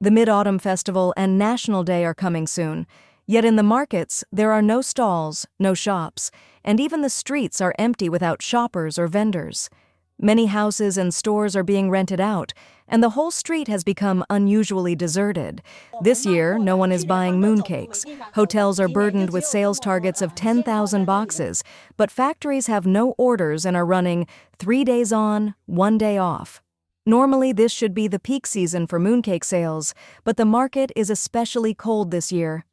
The Mid-Autumn Festival and National Day are coming soon, yet in the markets there are no stalls, no shops, and even the streets are empty without shoppers or vendors. Many houses and stores are being rented out, and the whole street has become unusually deserted. This year, no one is buying mooncakes. Hotels are burdened with sales targets of 10,000 boxes, but factories have no orders and are running 3 days on, 1 day off. Normally, this should be the peak season for mooncake sales, but the market is especially cold this year.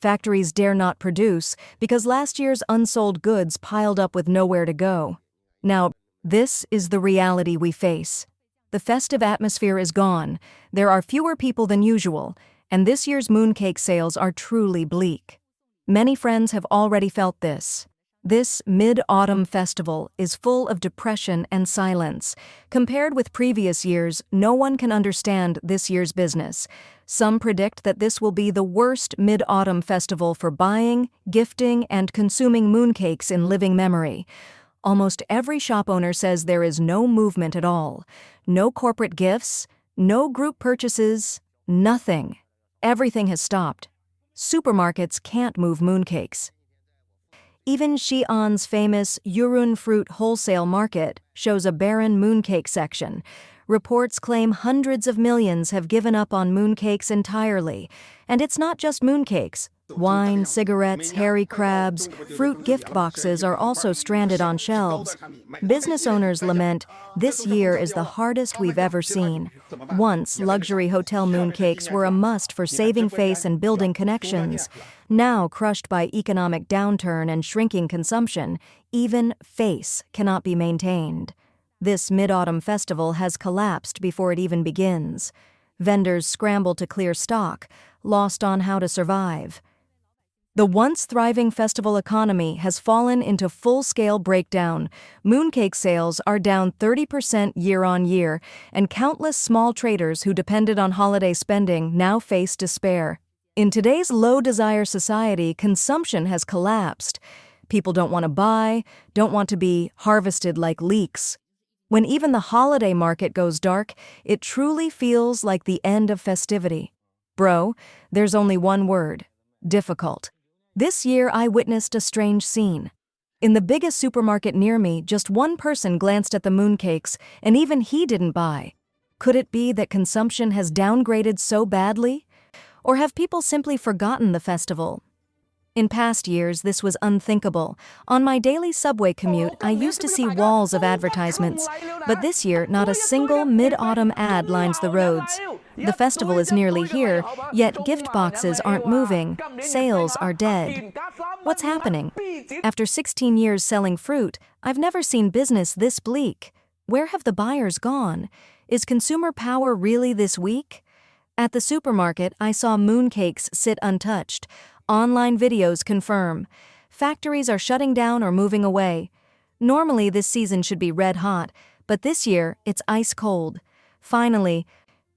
Factories dare not produce because last year's unsold goods piled up with nowhere to go. Now, this is the reality we face. The festive atmosphere is gone, there are fewer people than usual, and this year's mooncake sales are truly bleak. Many friends have already felt this. This Mid-Autumn Festival is full of depression and silence. Compared with previous years, no one can understand this year's business. Some predict that this will be the worst Mid-Autumn Festival for buying, gifting, and consuming mooncakes in living memory. Almost every shop owner says there is no movement at all. No corporate gifts, no group purchases, nothing. Everything has stopped. Supermarkets can't move mooncakes. Even Xi'an's famous Yurun Fruit Wholesale Market shows a barren mooncake section. Reports claim hundreds of millions have given up on mooncakes entirely. And it's not just mooncakes. Wine, cigarettes, hairy crabs, fruit gift boxes are also stranded on shelves. Business owners lament, this year is the hardest we've ever seen. Once, luxury hotel mooncakes were a must for saving face and building connections. Now, crushed by economic downturn and shrinking consumption, even face cannot be maintained. This Mid-Autumn Festival has collapsed before it even begins. Vendors scramble to clear stock, lost on how to survive. The once thriving festival economy has fallen into full-scale breakdown. Mooncake sales are down 30% year-on-year, and countless small traders who depended on holiday spending now face despair. In today's low-desire society, consumption has collapsed. People don't want to buy, don't want to be harvested like leeks. When even the holiday market goes dark, it truly feels like the end of festivity. Bro, there's only one word: difficult. This year I witnessed a strange scene. In the biggest supermarket near me, just one person glanced at the mooncakes, and even he didn't buy. Could it be that consumption has downgraded so badly? Or have people simply forgotten the festival? In past years, this was unthinkable. On my daily subway commute, I used to see walls of advertisements, but this year, not a single Mid-Autumn ad lines the roads. The festival is nearly here, yet gift boxes aren't moving, sales are dead. What's happening? After 16 years selling fruit, I've never seen business this bleak. Where have the buyers gone? Is consumer power really this weak? At the supermarket, I saw mooncakes sit untouched. Online videos confirm. Factories are shutting down or moving away. Normally, this season should be red hot, but this year, it's ice cold. Finally,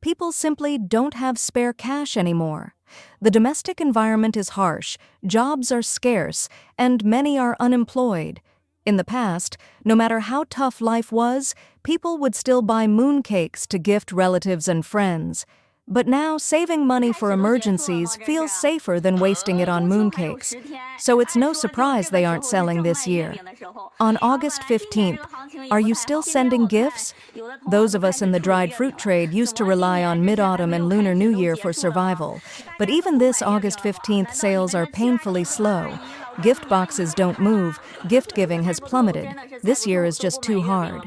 people simply don't have spare cash anymore. The domestic environment is harsh, jobs are scarce, and many are unemployed. In the past, no matter how tough life was, people would still buy mooncakes to gift relatives and friends. But now, saving money for emergencies feels safer than wasting it on mooncakes. So it's no surprise they aren't selling this year. On August 15th, are you still sending gifts? Those of us in the dried fruit trade used to rely on Mid-Autumn and Lunar New Year for survival. But even this August 15th sales are painfully slow. Gift boxes don't move, gift giving has plummeted. This year is just too hard.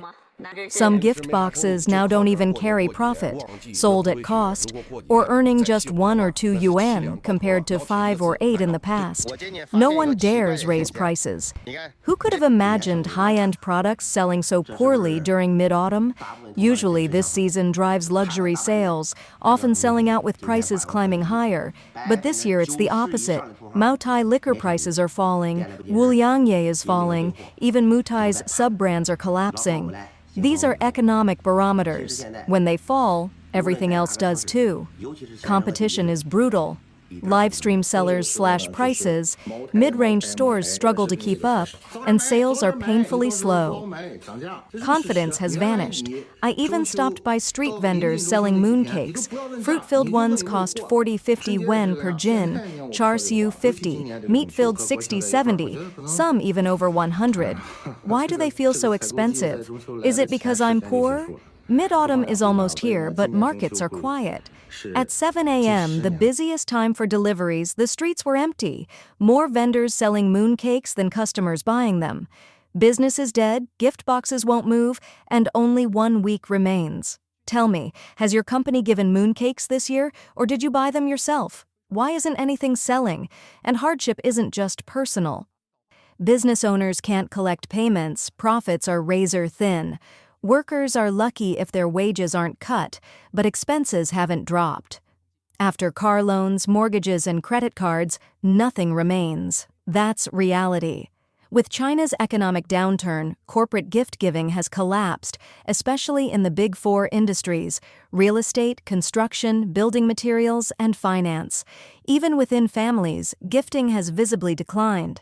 Some gift boxes now don't even carry profit, sold at cost, or earning just 1 or 2 yuan compared to 5 or 8 in the past. No one dares raise prices. Who could have imagined high-end products selling so poorly during Mid-Autumn? Usually this season drives luxury sales, often selling out with prices climbing higher. But this year it's the opposite. Maotai liquor prices are falling, Wuliangye is falling, even Mutai's sub-brands are collapsing. These are economic barometers. When they fall, everything else does too. Competition is brutal. Live stream sellers slash prices, mid-range stores struggle to keep up, and sales are painfully slow. Confidence has vanished. I even stopped by street vendors selling mooncakes. Fruit-filled ones cost 40-50 yuan per jin, char siu 50, meat-filled 60-70, some even over 100. Why do they feel so expensive? Is it because I'm poor? Mid-autumn is almost here, but markets are quiet. At 7 a.m., the busiest time for deliveries, the streets were empty. More vendors selling mooncakes than customers buying them. Business is dead, gift boxes won't move, and only 1 week remains. Tell me, has your company given mooncakes this year, or did you buy them yourself? Why isn't anything selling? And hardship isn't just personal. Business owners can't collect payments, profits are razor thin. Workers are lucky if their wages aren't cut, but expenses haven't dropped. After car loans, mortgages, and credit cards, nothing remains. That's reality. With China's economic downturn, corporate gift-giving has collapsed, especially in the Big Four industries: real estate, construction, building materials, and finance. Even within families, gifting has visibly declined.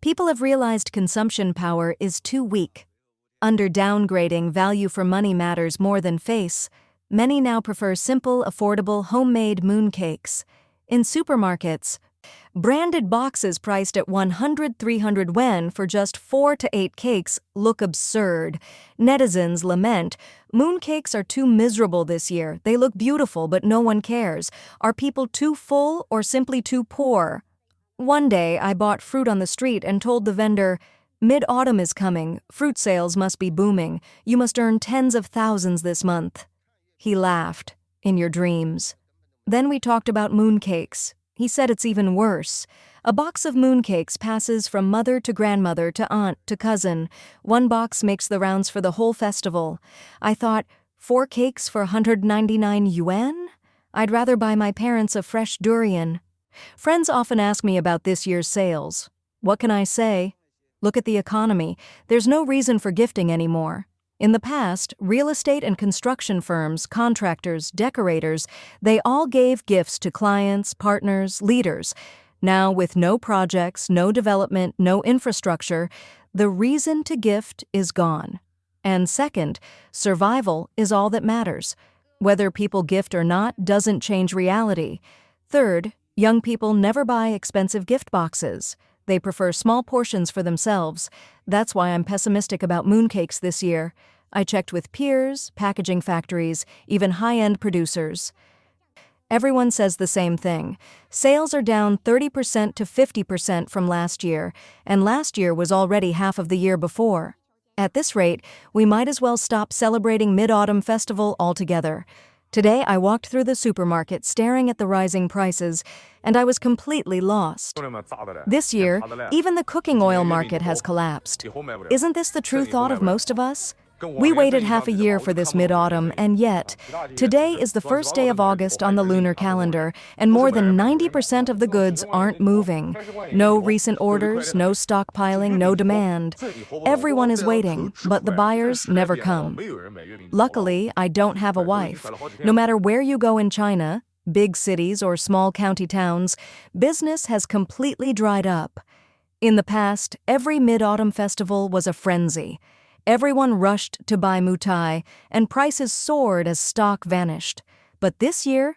People have realized consumption power is too weak. Under downgrading, value for money matters more than face. Many now prefer simple, affordable, homemade mooncakes. In supermarkets, branded boxes priced at 100-300 yuan for just 4 to 8 cakes look absurd. Netizens lament, mooncakes are too miserable this year. They look beautiful, but no one cares. Are people too full or simply too poor? One day, I bought fruit on the street and told the vendor, "Mid-autumn is coming. Fruit sales must be booming. You must earn tens of thousands this month." He laughed. "In your dreams." Then we talked about mooncakes. He said it's even worse. A box of mooncakes passes from mother to grandmother to aunt to cousin. One box makes the rounds for the whole festival. I thought, 4 cakes for 199 yuan? I'd rather buy my parents a fresh durian. Friends often ask me about this year's sales. What can I say? Look at the economy. There's no reason for gifting anymore. In the past, real estate and construction firms, contractors, decorators, they all gave gifts to clients, partners, leaders. Now, with no projects, no development, no infrastructure, the reason to gift is gone. And second, survival is all that matters. Whether people gift or not doesn't change reality. Third, young people never buy expensive gift boxes. They prefer small portions for themselves. That's why I'm pessimistic about mooncakes this year. I checked with peers, packaging factories, even high-end producers. Everyone says the same thing. Sales are down 30% to 50% from last year, and last year was already half of the year before. At this rate, we might as well stop celebrating Mid-Autumn Festival altogether. Today, I walked through the supermarket staring at the rising prices, and I was completely lost. This year, even the cooking oil market has collapsed. Isn't this the true thought of most of us? We waited half a year for this mid-autumn, and yet, today is the first day of August on the lunar calendar, and more than 90% of the goods aren't moving. No recent orders, no stockpiling, no demand. Everyone is waiting, but the buyers never come. Luckily, I don't have a wife. No matter where you go in China, big cities or small county towns, business has completely dried up. In the past, every mid-autumn festival was a frenzy. Everyone rushed to buy mutai, and prices soared as stock vanished. But this year,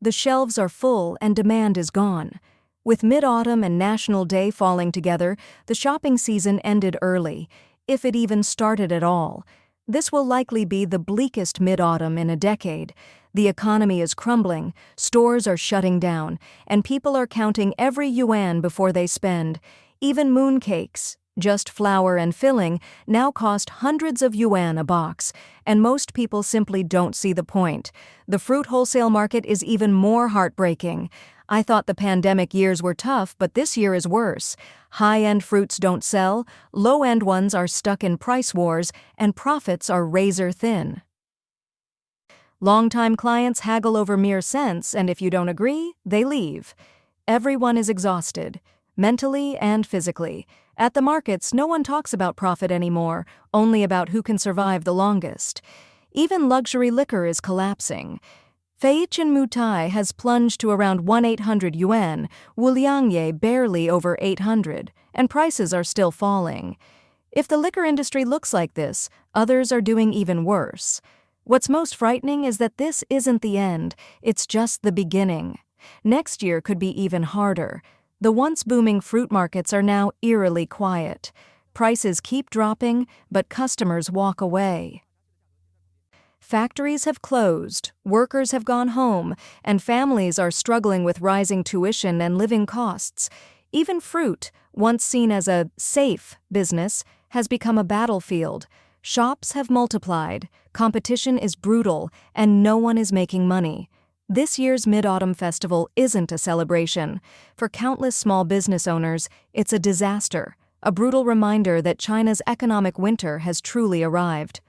the shelves are full and demand is gone. With Mid-Autumn and National Day falling together, the shopping season ended early, if it even started at all. This will likely be the bleakest mid-autumn in a decade. The economy is crumbling, stores are shutting down, and people are counting every yuan before they spend. Even mooncakes, just flour and filling, now cost hundreds of yuan a box, and most people simply don't see the point. The fruit wholesale market is even more heartbreaking. I thought the pandemic years were tough, but this year is worse. High-end fruits don't sell, low-end ones are stuck in price wars, and profits are razor thin. Longtime clients haggle over mere cents, and if you don't agree, they leave. Everyone is exhausted, mentally and physically. At the markets, no one talks about profit anymore, only about who can survive the longest. Even luxury liquor is collapsing. Feiqian Mutai has plunged to around 1,800 yuan, Wuliangye barely over 800, and prices are still falling. If the liquor industry looks like this, others are doing even worse. What's most frightening is that this isn't the end, it's just the beginning. Next year could be even harder. The once booming fruit markets are now eerily quiet. Prices keep dropping, but customers walk away. Factories have closed, workers have gone home, and families are struggling with rising tuition and living costs. Even fruit, once seen as a safe business, has become a battlefield. Shops have multiplied, competition is brutal, and no one is making money. This year's Mid-Autumn Festival isn't a celebration. For countless small business owners, it's a disaster, a brutal reminder that China's economic winter has truly arrived.